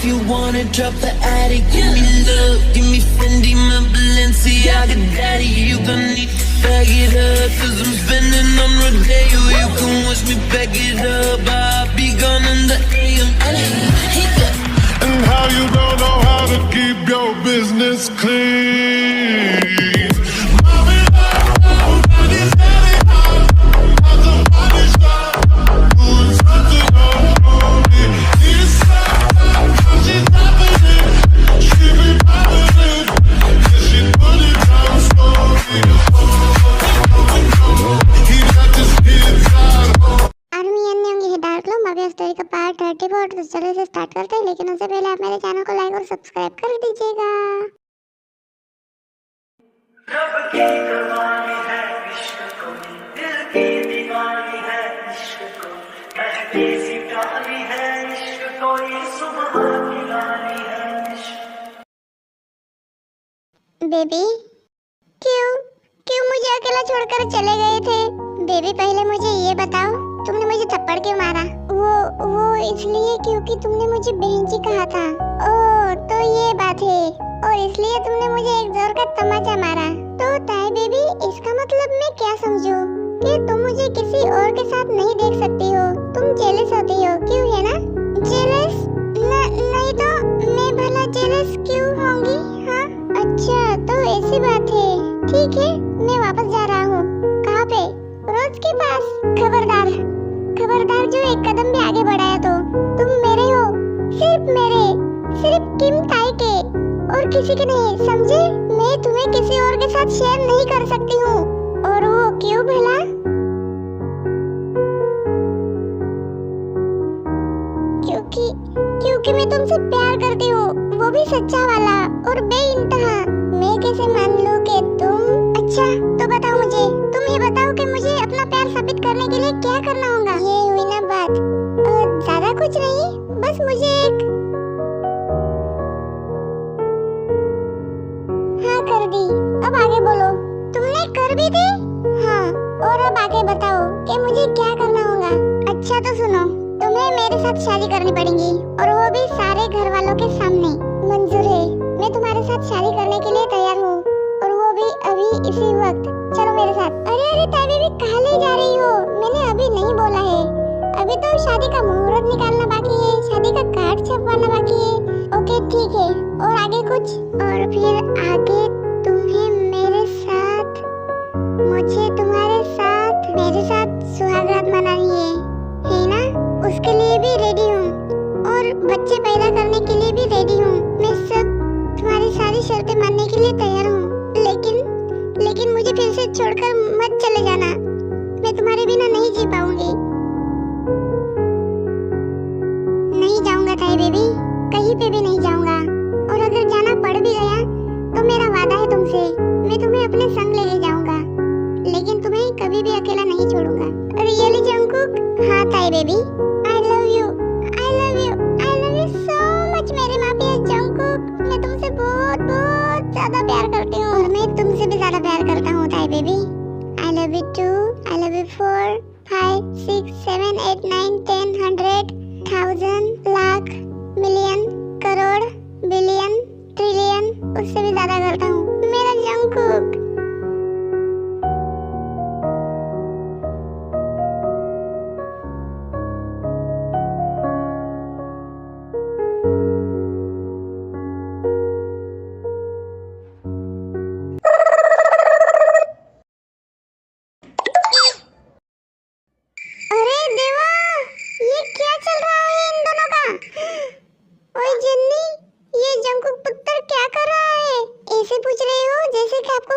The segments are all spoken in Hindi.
if you wanna drop the attic. Give me love, give me Fendi, my Balenciaga daddy. You gon' need to bag it up, cause I'm spending on Rodeo. You can watch me back it up, I'll be gone in the AM. And how you don't know how to keep your business clean. Story का पार्ट 34 तो चलो इसे स्टार्ट करते हैं, लेकिन उससे पहले आप मेरे चैनल को लाइक और सब्सक्राइब कर दीजिएगा। रब की कमानी है इश्क को, दिल की दीवानी है इश्क को, कहती सी प्यारी है इश्क को, ये सुबह की रानी है इश्क। बेबी क्यों मुझे अकेला छोड़कर चले गए थे? बेबी पहले मुझे ये बताओ, तुमने मुझे थप्पड़ क्यों मारा? वो इसलिए क्योंकि तुमने मुझे बहन जी कहा था। ओह तो ये बात है, और इसलिए तुमने मुझे एक जोर का तमाचा मारा। तो ताई बेबी इसका मतलब मैं क्या समझूं कि तुम मुझे किसी और के साथ नहीं देख सकती हो, तुम जेलस होती हो, क्यों है ना? जेलस? नहीं तो मैं भला जेलस क्यों होंगी? हाँ अच्छा तो ऐसी बात है, ठीक है मैं वापस जा रहा हूँ। कहाँ पे? रोज के पास। खबरदार जो एक कदम भी आगे बढ़ाया तो तुम मेरे हो, सिर्फ किम ताई के और किसी के नहीं, समझे? मैं तुम्हें किसी और के साथ शेयर नहीं कर सकती हूँ। और वो क्यों भला? क्योंकि मैं तुमसे प्यार करती हूँ, वो भी सच्चा वाला और बेइंतहा। मैं कैसे मान लूँ कि तुम? अच्छा तो बताओ मुझे, तुम ये बताओ कि मुझे अपना प्यार साबित करने के लिए क्या करना होगा? ये हुई ना बात, ज्यादा कुछ नहीं, बस मुझे एक हाँ कर दी। अब आगे बोलो। तुमने कर भी दी? हाँ, और अब आगे बताओ कि मुझे क्या करना होगा? अच्छा तो सुनो, तुम्हें मेरे साथ शादी करनी पड़ेगी, और वो भी सारे घर वालों के सामने। मंजूर है, मैं तुम्हारे साथ शादी करने के लिए तैयार हूँ, और वो भी अभी इसी वक्त। चलो मेरे साथ। अरे ताई बेबी कहाँ ले जा रही हो? मैंने अभी नहीं बोला है, अभी तो शादी का मुहूर्त निकालना बाकी है, शादी का कार्ड छपवाना बाकी है। ओके ठीक है, और आगे कुछ? और फिर आगे तुम्हें मेरे साथ, मुझे तुम्हारे साथ, मेरे साथ सुहागरात मनानी है ना? उसके लिए भी रेडी हूँ, और बच्चे पैदा करने के लिए भी रेडी हूँ। मैं सब तुम्हारी सारी शर्तें मानने के लिए तैयार हूँ, लेकिन मुझे फिर से छोड़कर मत चले जाना, मैं तुम्हारे बिना नहीं जी पाऊंगी। नहीं जाऊंगा ताई बेबी, कहीं पे भी नहीं जाऊंगा, और अगर जाना पड़ भी गया तो मेरा वादा है तुमसे, मैं तुम्हें अपने संग ले जाऊंगा, लेकिन तुम्हें कभी भी अकेला नहीं छोड़ूंगा। Really Jungkook? हाँ ताई baby, I love you so much मेरे मापिया जंगकुक। मैं तुमसे बहुत ज्यादा प्यार करती हूँ, और मैं तुमसे भी ज्यादा प्यार करता हूँ ताई baby. I love you too, I love you 4, 5, 6, 7, 8, 9, 10, 100, 1000, lakh, million, crore, billion, trillion, उससे भी ज्यादा करता हूँ मेरा जंगकुक।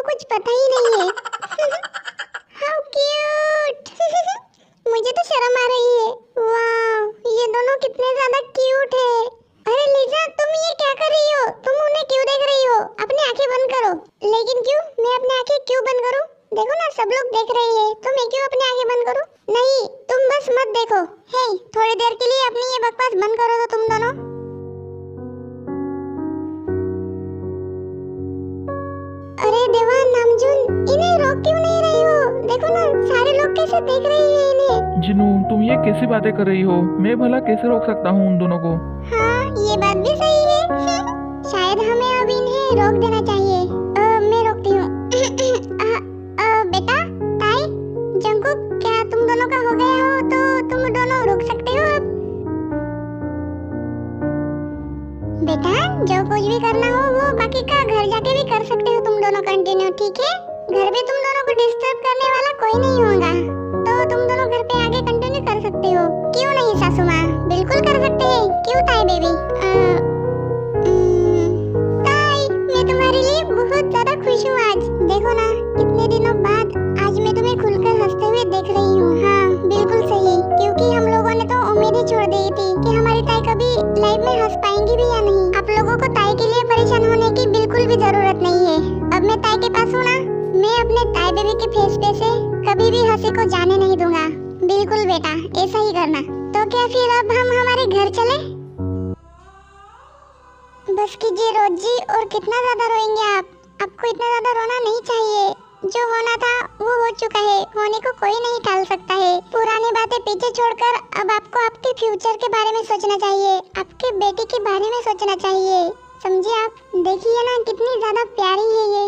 कुछ पता ही नहीं है। How cute. मुझे तो शर्म आ रही है। वाव, ये दोनों कितने ज्यादा क्यूट है। अरे लीजा, तुम ये क्या कर रही हो? तुम उन्हें क्यों देख रही हो? अपनी आंखें बंद करो। लेकिन क्यों? मैं अपनी आंखें क्यों बंद करूं? देखो ना, सब लोग देख रहे हैं, तो मैं क्यों अपनी आंखें बंद करूं? नहीं, तुम बस मत देखो। हे, थोड़ी देर के लिए अपनी ये बकवास बंद करो तो तुम दोनों। अरे देवा, नामजुन, इन्हें रोक क्यों नहीं रही हो? देखो ना, सारे लोग कैसे देख रहे हैं इन्हें। जिनू, तुम ये कैसी बातें कर रही हो? मैं भला कैसे रोक सकता हूँ उन दोनों को? हाँ, ये ये बात भी सही है। शायद हमें अब इन्हें रोक देना चाहिए। मैं रोकती हूँ। बेटा, ताई, जंकुक, क्या तुम दोनों का हो गया हो तो तुम दोनों रुक सकते हो अब। बेटा, जो कुछ भी करना हो वो बाकी का घर जाके भी कर सकते हो तुम दोनों कंटिन्यू, ठीक है? घर पे तुम दोनों को डिस्टर्ब करने वाला कोई नहीं होगा, तो तुम दोनों घर पे आगे कंटिन्यू कर सकते हो। क्यों नहीं सासू माँ, बिल्कुल कर सकते हैं। क्यों ताई बेबी? ताई, मैं तुम्हारे लिए बहुत ज्यादा खुश हूँ आज। देखो ना, इतने दिनों बाद आज मैं तुम्हें खुलकर हंसते हुए देख रही हूँ। हाँ, बिल्कुल सही, क्योंकि हम लोगों ने तो उम्मीद ही छोड़ दी थी कि हमारी ताई कभी लाइफ में हंस पाएंगी भी या नहीं। आप लोगों को ताई के लिए परेशान होने की बिल्कुल भी जरूरत नहीं है। अब मैं ताई के पास हूँ ना, मैं अपने ताई बेबी के फेस पे से कभी भी हंसी को जाने नहीं दूंगा। बिल्कुल बेटा, ऐसा ही करना। तो क्या फिर अब हम हमारे घर चले? बस कीजिए रोज जी, और कितना ज्यादा रोएंगे आप? आपको इतना ज्यादा रोना नहीं चाहिए। जो होना था वो हो चुका है, होने को कोई नहीं टाल सकता है। पुरानी बातें पीछे छोड़कर अब आपको आपके फ्यूचर के बारे में सोचना चाहिए, आपके बेटी के बारे में सोचना चाहिए, समझे आप? देखिए ना कितनी ज्यादा प्यारी है ये।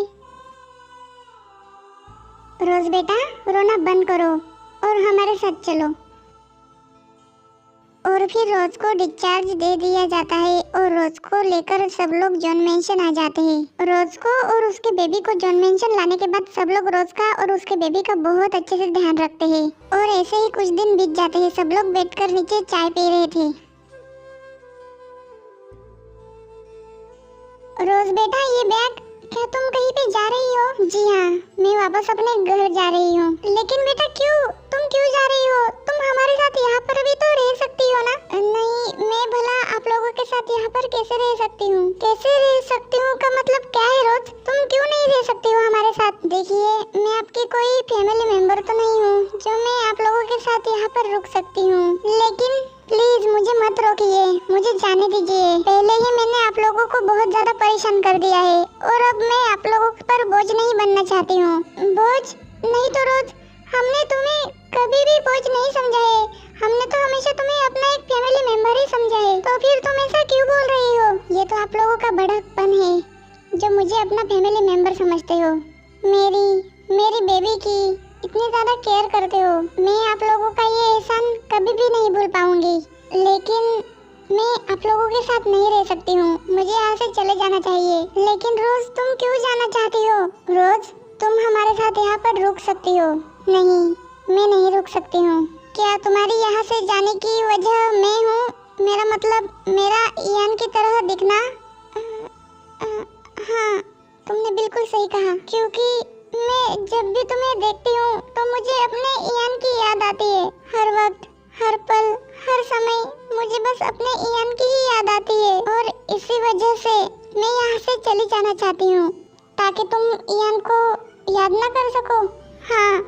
रोज बेटा, रोना बंद करो और हमारे साथ चलो। और फिर रोज को डिस्चार्ज दे दिया जाता है और रोज को लेकर सब लोग जॉन मेंशन आ जाते हैं। रोज को और उसके बेबी को जॉन मेंशन लाने के बाद सब लोग रोज का और उसके बेबी का बहुत अच्छे से ध्यान रखते हैं। और ऐसे ही कुछ दिन बीत जाते हैं। सब लोग बैठकर नीचे चाय पी रहे थे। रोज बेटा, ये बैग, क्या तुम कहीं पे जा रही हो? जी हाँ, मैं वापस अपने घर जा रही हूँ। लेकिन बेटा क्यों? तुम क्यों जा रही हो? तुम हमारे साथ यहाँ पर भी तो रह सकती हो ना? नहीं, मैं भला आप लोगों के साथ यहाँ पर कैसे रह सकती हूँ? कैसे रह सकती हूँ का मतलब क्या है रोज? तुम क्यों नहीं रह सकती हो हमारे साथ? देखिए, मैं आपकी कोई फैमिली मेंबर तो नहीं हूँ जो मैं आप लोगों के साथ यहाँ पर रुक सकती हूँ। लेकिन प्लीज मुझे मत रोकिए, मुझे जाने दीजिए। पहले ही मैंने आप लोगों को बहुत ज्यादा परेशान कर दिया है और अब मैं आप लोगों पर बोझ नहीं बनना चाहती हूँ। बोझ नहीं तो रोज, हमने तुम्हें कभी भी बोझ नहीं समझा है। हमने तो हमेशा तुम्हें अपना एक फैमिली मेंबर ही समझा है। तो फिर तुम ऐसा क्यों बोल रही हो? ये तो आप लोगों का बड़कपन है जो मुझे अपना फैमिली मेंबर समझते हो। मेरी बेबी की इतनी ज्यादा केयर करते हो। मैं आप लोगों का ये एहसान कभी भी नहीं भूल पाऊंगी। लेकिन मैं आप लोगों के साथ नहीं रह सकती हूँ, मुझे यहाँ से चले जाना चाहिए। लेकिन रोज, तुम क्यों जाना चाहती हो? रोज, तुम हमारे साथ यहाँ पर रुक सकती हो। नहीं, मैं नहीं रुक सकती हूँ। क्या तुम्हारी यहाँ से जाने की वजह मैं हूँ? मेरा मतलब मेरा ईयान की तरह दिखना? हाँ, तुमने बिल्कुल सही कहा। क्योंकि मैं जब भी तुम्हें देखती हूँ तो मुझे अपने ईयान की याद आती है। हर वक्त, हर पल, हर समय मुझे बस अपने ईयान की ही याद आती है। और इसी वजह से मैं यहाँ से चली जाना चाहती हूँ, ताकि तुम ईयान को याद ना कर सको। हाँ,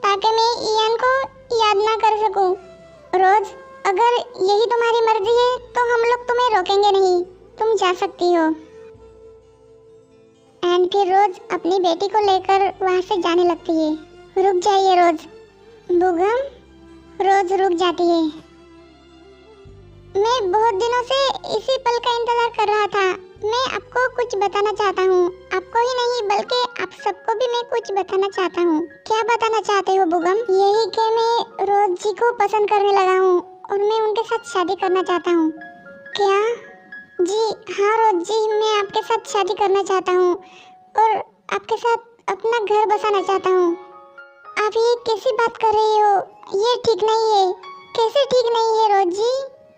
ताकि मैं ईयान को याद ना कर सकूं। रोज, अगर यही तुम्हारी मर्जी है तो हम लोग तुम्हें रोकेंगे नहीं, तुम जा सकती हो। एंड फिर रोज अपनी बेटी को लेकर वहाँ से जाने लगती है। रुक जाइए रोज। बुगम, रोज रुक जाती है। मैं बहुत दिनों से इसी पल का इंतजार कर रहा था। मैं आपको कुछ बताना चाहता हूँ, आपको ही नहीं बल्कि आप सबको भी मैं कुछ बताना चाहता हूँ। क्या बताना चाहते हो बुगम? यही कि मैं रोज जी को पसंद करने लगा हूँ और मैं उनके साथ शादी करना चाहता हूँ। क्या? जी हाँ रोज जी, मैं आपके साथ शादी करना चाहता हूँ और आपके साथ अपना घर बसाना चाहता हूँ। आप ये कैसी बात कर रही हो? ये ठीक नहीं है। कैसे ठीक नहीं है रोज जी?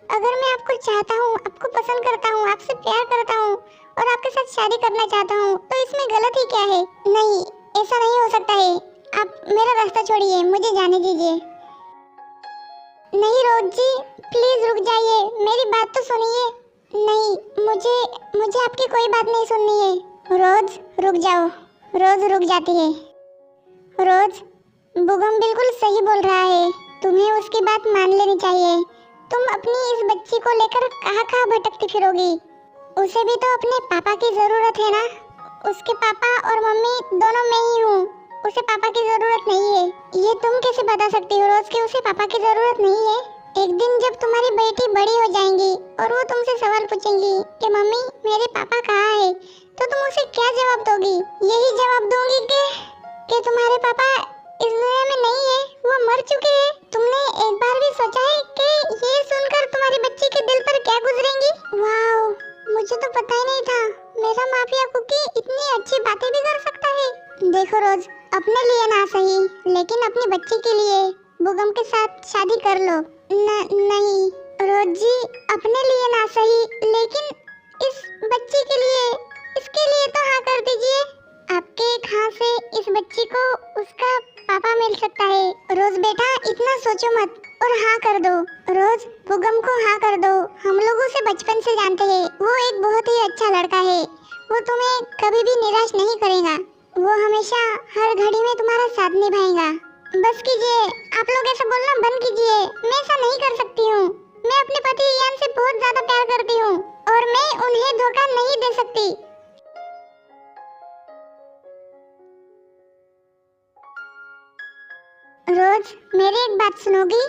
अगर मैं आपको चाहता हूँ, आपको पसंद करता हूँ, आपसे प्यार करता हूँ और आपके साथ शादी करना चाहता हूँ, तो इसमें गलत ही क्या है? नहीं, ऐसा नहीं हो सकता है। आप मेरा रास्ता छोड़िए, मुझे जाने दीजिए। नहीं रोज जी, प्लीज रुक जाइए, मेरी बात तो सुनिए। नहीं, मुझे आपकी कोई बात नहीं सुननी है। रोज रुक जाओ। रोज रुक जाती है। रोज, बुगम बिल्कुल सही बोल रहा है, तुम्हें उसकी बात मान लेनी चाहिए। तुम अपनी इस बच्ची को लेकर कहाँ भटकती फिरोगी? उसे भी तो अपने पापा की जरूरत है ना। उसके पापा और मम्मी दोनों मैं ही हूँ, उसे पापा की जरूरत नहीं है। ये तुम कैसे बता सकती हो रोज कि उसे पापा की जरूरत नहीं है? एक दिन जब तुम्हारी बेटी बड़ी हो जाएंगी और वो तुमसे सवाल पूछेंगी कि मम्मी मेरे पापा कहाँ है, तो तुम उसे क्या जवाब दोगी? यही जवाब दूंगी कि तुम्हारे पापा इस दुनिया में नहीं है, वो मर चुके हैं। तुमने एक बार भी सोचा है कि ये सुनकर तुम्हारी बच्ची के दिल पर क्या गुजरेंगी? वाओ, मुझे तो पता ही नहीं था मेरा माफिया कुकी इतनी अच्छी बातें भी कर सकता है। देखो रोज, अपने लिए ना सही लेकिन अपनी बच्ची के लिए बुगम के साथ शादी कर लो। नहीं रोज जी, अपने लिए ना सही लेकिन इस बच्ची के लिए, इसके लिए तो हाँ कर दीजिए। आपके एक हाँ से इस बच्ची को उसका पापा मिल सकता है। रोज बेटा इतना सोचो मत और हाँ कर दो। रोज, बुगम को हाँ कर दो। हम लोग उसे बचपन से जानते हैं, वो एक बहुत ही अच्छा लड़का है। वो तुम्हें कभी भी निराश नहीं करेगा, वो हमेशा हर घड़ी में तुम्हारा साथ निभाएगा। बस कीजिए, आप लोग ऐसा बोलना बंद कीजिए। मैं ऐसा नहीं कर सकती हूँ। मैं अपने पति यान से बहुत ज्यादा प्यार करती हूँ और मैं उन्हें धोखा नहीं दे सकती। रोज, मेरी एक बात सुनोगी?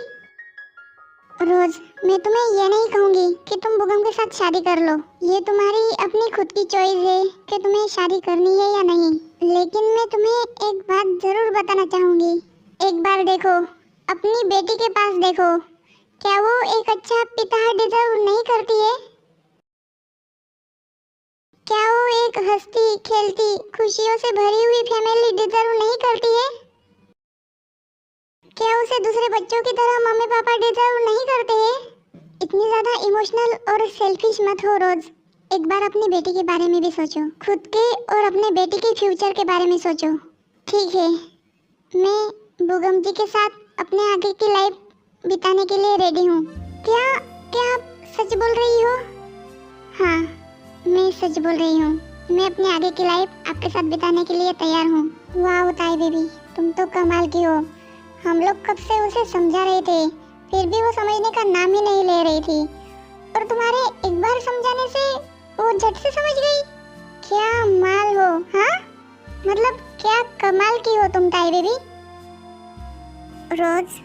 रोज, मैं तुम्हें ये नहीं कहूँगी कि तुम बुगम के साथ शादी कर लो। ये तुम्हारी अपनी खुद की चॉइस है कि तुम्हें शादी करनी है या नहीं। लेकिन मैं तुम्हें एक बात जरूर बताना चाहूँगी। एक बार देखो, अपनी बेटी के पास देखो, क्या वो एक अच्छा पिता डिजर्व नहीं करती है? क्या वो एक हंसती खेलती खुशियों से भरी हुई फैमिली डिजर्व नहीं करती है? क्या उसे दूसरे बच्चों की तरह मम्मी पापा डिजर्व नहीं करते हैं? इतनी ज्यादा इमोशनल और सेल्फिश मत हो रोज। एक बार अपनी बेटी के बारे में भी सोचो, खुद के और अपने बेटी के फ्यूचर के बारे में सोचो। ठीक है, मैं बुगम जी के साथ अपने आगे की लाइफ बिताने के लिए रेडी हूँ। क्या आप सच बोल रही हो? हाँ, मैं सच बोल रही हूँ। मैं अपने आगे की लाइफ आपके साथ बिताने के लिए तैयार हूँ। वाह ताई बेबी, तुम तो कमाल की हो। हम लोग कब से उसे समझा रहे थे, फिर भी वो समझने का नाम ही नहीं ले रही थी। और तुम्हारे एक बार समझाने से वो झट से समझ गई। क्या माल हो, हाँ? मतलब क्या कमाल की हो तुम ताई बेबी। रोज,